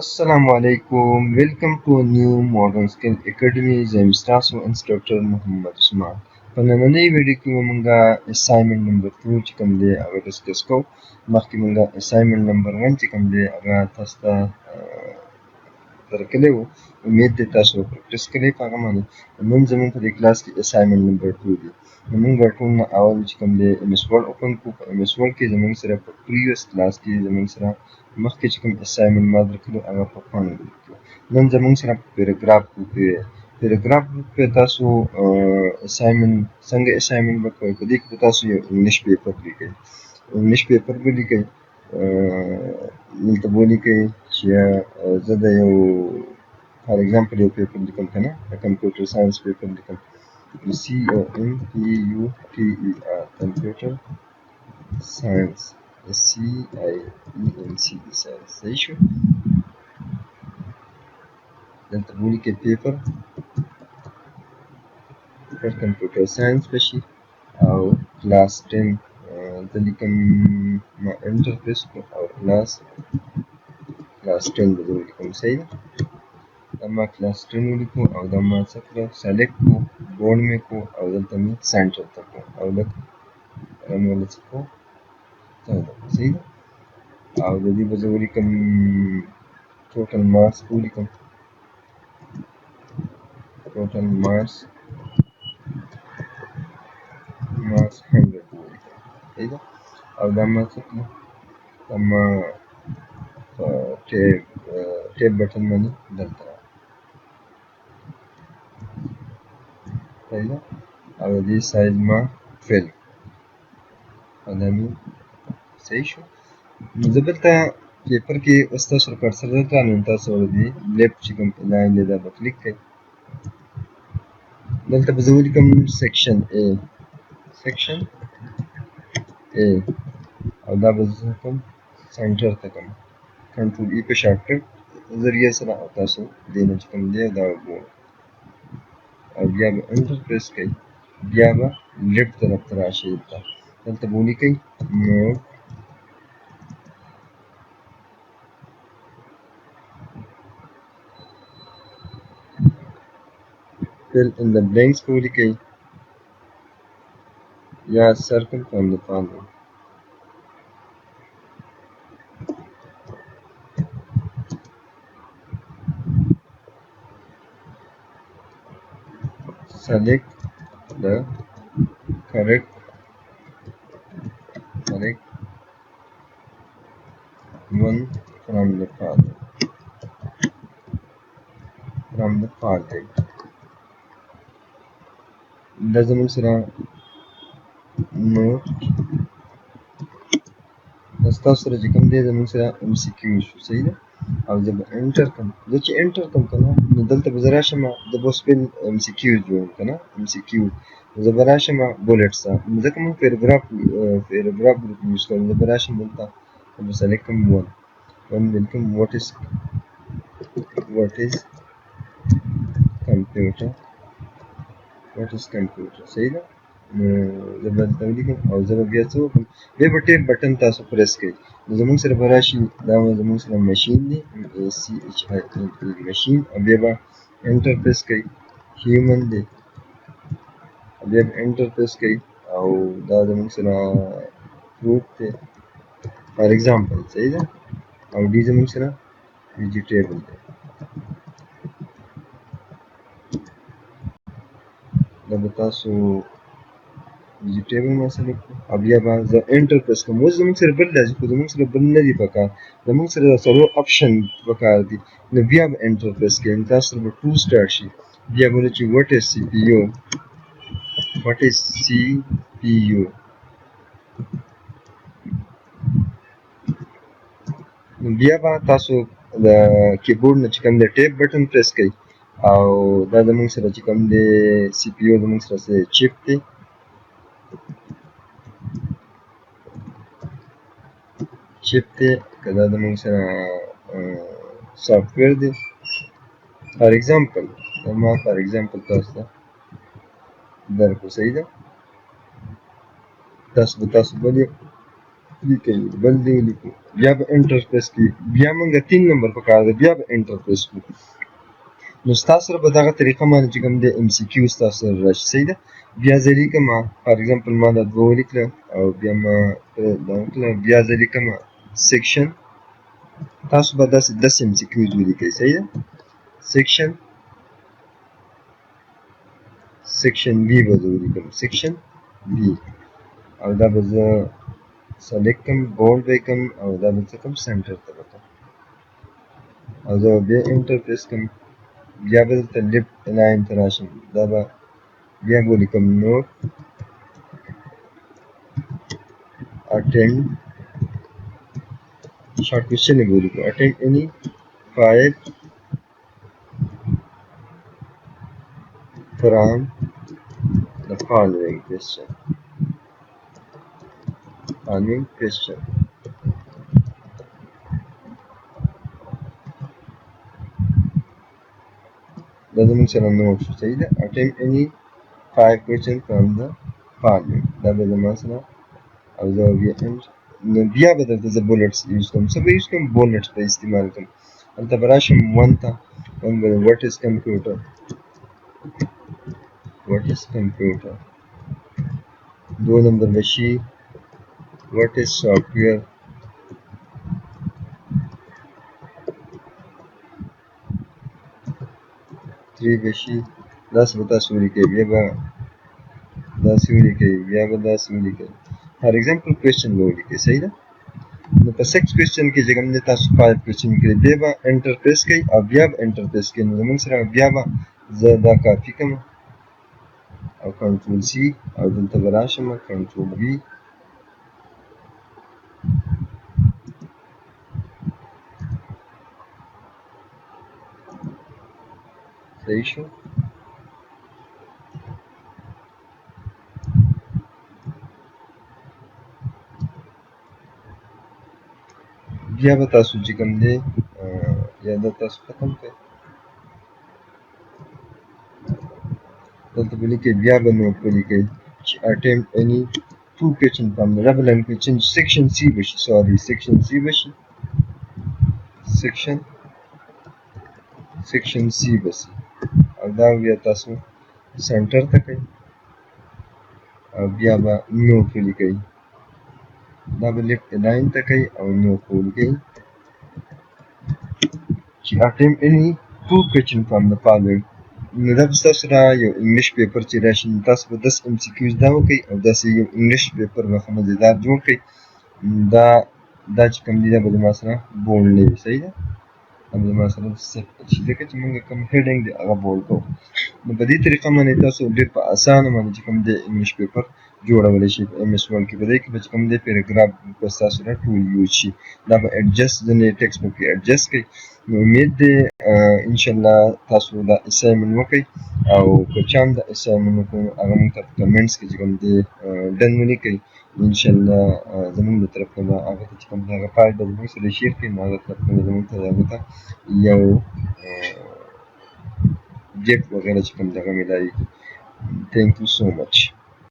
Assalamu alaikum. Welcome to a new Modern Skill Academy. زم ستاسو انسټرکټر محمد عثمان. په نننۍ ویډیو کې مونږه اسایمنټ نمبر 2 چې کوم دی هغه ډسکس کوو. مخکې مونږه اسایمنټ نمبر 1 چې کوم دی هغه تاسو ته درکړی وو. امید دی تاسو پریکټس کړی په هغه باندې. نن زموږ په دې کلاس کې اسایمنټ نمبر 2 دی. نو مونږ به ټول نه اول چې کوم دی MS Word اوپن کړو. په MS Word کې زموږ سره په پریویس کلاس کې زموږ سره مخکې چې کوم اسایمنټ ما درکړو هغه په پاڼه ولیکلو. نن زموږ سره په پیراګراف ګروپ کې پیراګراف ګروپ کې تاسو اسایمنټ څنګه اسایمنټ وکړئ. په دې کې به تاسو یو انګلیش پیپر لیکئ. انګلیش پیپر به لیکئ. دلته به ولیکئ چې زه د یو فار ایگزامپل یو پیپر لیکم که نه د کمپیوټر ساینس پیپر لیکم. COMPUTER کمپیوټر ساینس SCIENCE ساینس. صحیح شو. دلته به ولیکئ پیپر پر کمپیوټر ساینس بشي او کلاس 10 زه لیکم ما انټر پریس کړو او کلاس 10 به زه ولیکم. صحیح ده. دا ما کلاس 10 ولیکو او دا ما څه کړه سلیکټ کړو بورډ مې کړو او دلته مې سینټر ته کړو او لږ رن ولې څه کړو صحیح ده. او د دې به زه ولیکم ټوټل مارکس به ولیکم. ټوټل مارکس 100 به ولیکم. صحیح ده. او دا ما څه کړه دا ما په ټیپ بټن باندې دلته صحیح ده. او د دې سایز ما فیل او دا مې صحیح شو. نو زه دلته پیپر کې اوس تاسو کرسر دلته نو تاسو د دې لیفټ چې کوم لاین دی دا به کلیک کړئ. دلته به زه ولیکم سیکشن A سیکشن A او دا به زه کوم سینټر ته کوم کنټرول ای په شارټکټ ذریعه سره او تاسو دې نه چې کوم دی دا وګورئ او بیا به انټر پریس کړئ. بیا به لیفټ طرف ته راشئ. دلته به ولیکئ نوټ fill in the blanks په ولیکئ یا circle from the following. Select the correct one from the following. دا زموږ سره نوټ دا ستاسو سره چې کوم دی زموږ سره MCQ شو. صحیح ده. او زه به انټر کړم. زه چې انټر کړم که نه نو دلته به زه راشم زه به اوس بل MCQ جوړم که نه MCQ زه به راشم بولټس ته ځکه موږ پیراګراف ګروپ یوز کوو. زه به راشم دلته به سلیکټ کوم ون به لیکم what is computer. صحیح ده. نو زه به دلته ولیکم او زه به بیا څه وکړم بیا به ټیپ بټن تاسو پریس کړئ. نو زموږ سره به راشي دا زموږ سره ماشین دی MACHINE ماشین او بیا به انټر پریس کړئ. هیومن دی بیا به انټر پریس کړئ او دا زموږ سره فروټ دی فار ایگزامپل. صحیح ده. او ډي زموږ سره ویجیټیبل دی. دا به تاسو ویجیټیبل ما سلیکټ کړو او بیا به زه انټر پریس کوم. اوس زموږ سره بل راځي خو زموږ سره بل نه دي پکار. زموږ سره څلور اپشن پکار دي. نو بیا به انټر پریس کړئ. تاسو سره به 2 سټارټ شي. بیا به چې what is CPU نو بیا به تاسو د کیبورډ نه چې کوم دی ټیپ بټن پریس کړئ او دا زموږ سره چې کوم دی CPU زموږ سره چپ دی. که دا زموږ سره سافټویر دی فار ایگزامپل ما فار ایگزامپل تاسو ته درکړو. صحیح ده. تاسو بل لیکئ بل دې ولیکو بیا به انټر پریس کړئ بیا موږ 3 نمبر پکار دی بیا به انټر پریس کړو نو ستاسو سره به دغه طریقه باندې چې کوم دی ام سی کیو ستاسو سره راشي صحیح ده بیا زه لیکم فار ایگزامپل ما دا دوه ولیکله او بیا ما دا وکړه بیا زه لیکم سیکشن تاسو به داسې ام سی کیوز ولیکئ صحیح ده سیکشن بی به زه ولیکم سیکشن بی او دا به زه سلیکټ کړم بولډ به یې کړم او دا به څه کړم سنټر ته به کړم او زه به بیا انټر پریس کړم بیا به دلته لیفټ الاین ته راشم دا به بیا به ولیکم نوټ اټینډ شارټ کوېسچن یې به ولیکو اټینډ اني 5 from the following question دا زموږ سره نوټ شو صحیح ده اټینډ اني 5 questions from the following دا به زما سره او زه بیا نو بیا به دلته زه بولټس یوز کوم څه به یوز کوم بولټس به استعمال کوم هلته به راشم 1 ته 1 به what is computer 2 نمبر به شي what is software 3 به شي داسې به تاسو ولیکئ بیا به داسې ولیکئ بیا به داسې ولیکئ فار ایگزامپل کوېسچن به ولیکئ صحیح ده نو په 6 کوېسچن کې چې کوم دی تاسو 5 کوېسچن کړئ بیا به انټر پریس کوئ او بیا به انټر پریس کوئ نو زموږ سره بیا به زه دا کاپي کړم او کنټرول سی او دلته به راشم کنټرول وي صحیح شو بیا به تاسو چې کوم دی یا دا تاسو ختم کړئ دلته به لیکئ بیا به نوټ ولیکئ چې attempt any 2 question from the relevant question section C به شي سوري section C به شي section C به شي او دا بیا تاسو سنټر ته کړئ او بیا به نوټ ولیکئ دا به لیفټ الاین ته کوي او نوټ ولیکئ چې attempt any 2 question from the following نو دا به ستاسو سره یو انګلیش پیپر چې راشي نو تاسو به 10 ام سی کیوز دا وکئ او داسې یو انګلیش پیپر به ښه مزېدار جوړ کړئ دا چې کوم دي دا به زما سره بولډ نه وي صحیح ده دا به زما سره صفر شي ځکه چې موږ کوم هیډینګ دی هغه بولډ کوو نو په دې طریقه باندې تاسو ډېر په اسانه باندې چې کوم دی انګلیش پیپر جوړولی شي په ایم ایس ورډ کې په دې کې به چې کوم دی پیراګراف به ستاسو سره ټول یوز شي دا به ایډجسټ ځینې ټیکسټ بک کې ایډجسټ کړئ نو امید دی انشاءالله تاسو دا اسایمنټ وکړئ او که چا هم دا اسایمنټ وکړو هغه موږ ته په کمنټس کې چې کوم دی ډن ولیکئ انشاءالله زموږ له طرف نه به هغه ته چې کوم دی هغه فایل به زموږ سره شیر کړئ نو هغه طرف نه زموږ ته هغه ته یو ګیفټ وغیره چې کوم دی هغه میلایي Thank you so much.